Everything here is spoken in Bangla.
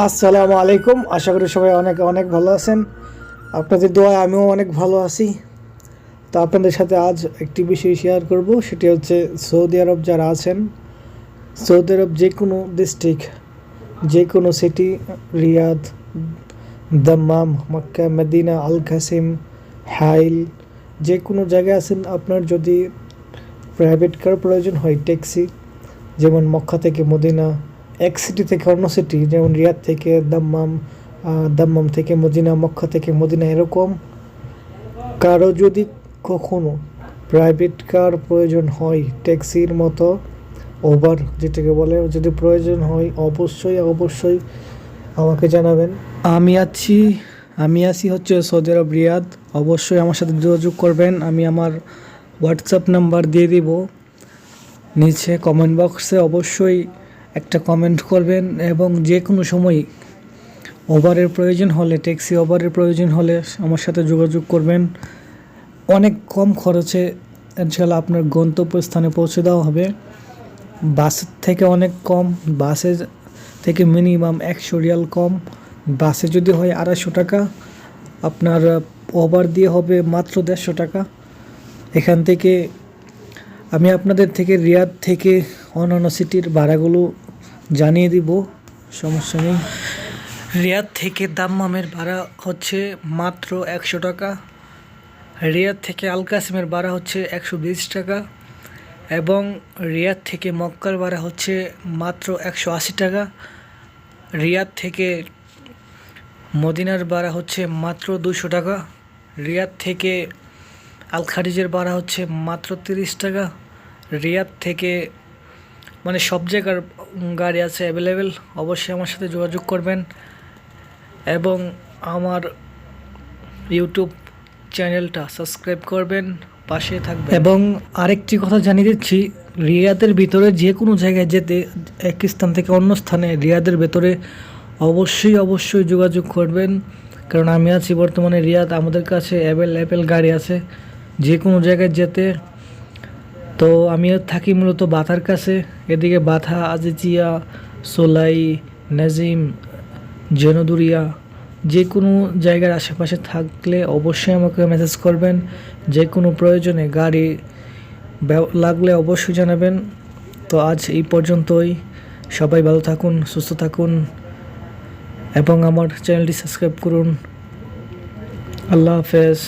আসসালামু আলাইকুম। আশা করি সবাই অনেক অনেক ভালো আছেন। আপনাদের দোয়ায় আমিও অনেক ভালো আছি। তো আপনাদের সাথে আজ একটি বিষয় শেয়ার করব, সেটি হচ্ছে সৌদি আরব যারা আছেন, সৌদি আরব যে কোনো ডিস্ট্রিক্ট, যে কোনো সিটি, রিয়াদ, দাম্মাম, মক্কা, মদিনা, আল কাসিম, হাইল, যে কোনো জায়গায় আছেন, আপনার যদি প্রাইভেট কার প্রয়োজন হয়, ট্যাক্সি, যেমন মক্কা থেকে মদিনা, এক সিটি থেকে অন্য সিটি, যেমন রিয়াদ থেকে দাম্মাম, দাম্মাম থেকে মদিনা, মক্কা থেকে মদিনা, এরকম কারো যদি কখনো প্রাইভেট কার প্রয়োজন হয়, ট্যাক্সির মতো, ওভার যেটাকে বলে, যদি প্রয়োজন হয় অবশ্যই অবশ্যই আমাকে জানাবেন। আমি আছি আমি আছি হচ্ছে সৌদি আরব, রিয়াদ। অবশ্যই আমার সাথে যোগাযোগ করবেন। আমি আমার হোয়াটসঅ্যাপ নাম্বার দিয়ে দিব নিচে কমেন্ট বক্সে। অবশ্যই একটা কমেন্ট করবেন এবং যে কোনো সময় ওভারের প্রয়োজন হলে, ট্যাক্সি ওভারের প্রয়োজন হলে আমার সাথে যোগাযোগ করবেন। অনেক কম খরচে ইনশাআল্লাহ আপনার গন্তব্যস্থানে পৌঁছে দেওয়া হবে। বাসের থেকে অনেক কম, বাসে থেকে মিনিমাম 100 রিয়াল কম। বাসে যদি হয় 250 টাকা, আপনার ওভার দিয়ে হবে মাত্র 150 টাকা। এখান থেকে আমি আপনাদের থেকে রিয়াদ থেকে অন্যান্য সিটির ভাড়াগুলো জানিয়ে দিব, সমস্যা নেই। রিয়াদ থেকে দাম্মামের ভাড়া হচ্ছে মাত্র 100 টাকা। রিয়াদ থেকে আল কাসিমের ভাড়া হচ্ছে 120 টাকা এবং রিয়াদ থেকে মক্কার ভাড়া হচ্ছে মাত্র 180 টাকা। রিয়াদ থেকে মদিনার ভাড়া হচ্ছে মাত্র 200 টাকা। রিয়াদ থেকে আল খারিজের ভাড়া হচ্ছে মাত্র 30 টাকা। রিয়াদ থেকে মানে সব জায়গার গাড়ি আছে অ্যাভেলেবেল। অবশ্যই আমার সাথে যোগাযোগ করবেন এবং আমার ইউটিউব চ্যানেলটা সাবস্ক্রাইব করবেন, পাশে থাকবেন। এবং আরেকটি কথা জানিয়ে দিচ্ছি, রিয়াদের ভিতরে যে কোনো জায়গায় যেতে, এক স্থান থেকে অন্য স্থানে রিয়াদের ভেতরে অবশ্যই অবশ্যই যোগাযোগ করবেন, কারণ আমি আছি বর্তমানে রিয়াদ। আমাদের কাছে অ্যাভেলেবেল গাড়ি আছে যে কোনো জায়গায় যেতে। তো আমি থাকি মূলত বাথার কাছে, এদিকে বাথা, আজিজিয়া, সোলাই, নাজিম, জেনদুরিয়া, যে কোনো জায়গার আশেপাশে থাকলে অবশ্যই আমাকে মেসেজ করবেন। যে কোনো প্রয়োজনে গাড়ি লাগলে অবশ্যই জানাবেন। তো আজ এই পর্যন্তই। সবাই ভালো থাকুন, সুস্থ থাকুন এবং আমার চ্যানেলটি সাবস্ক্রাইব করুন। আল্লাহ হাফেজ।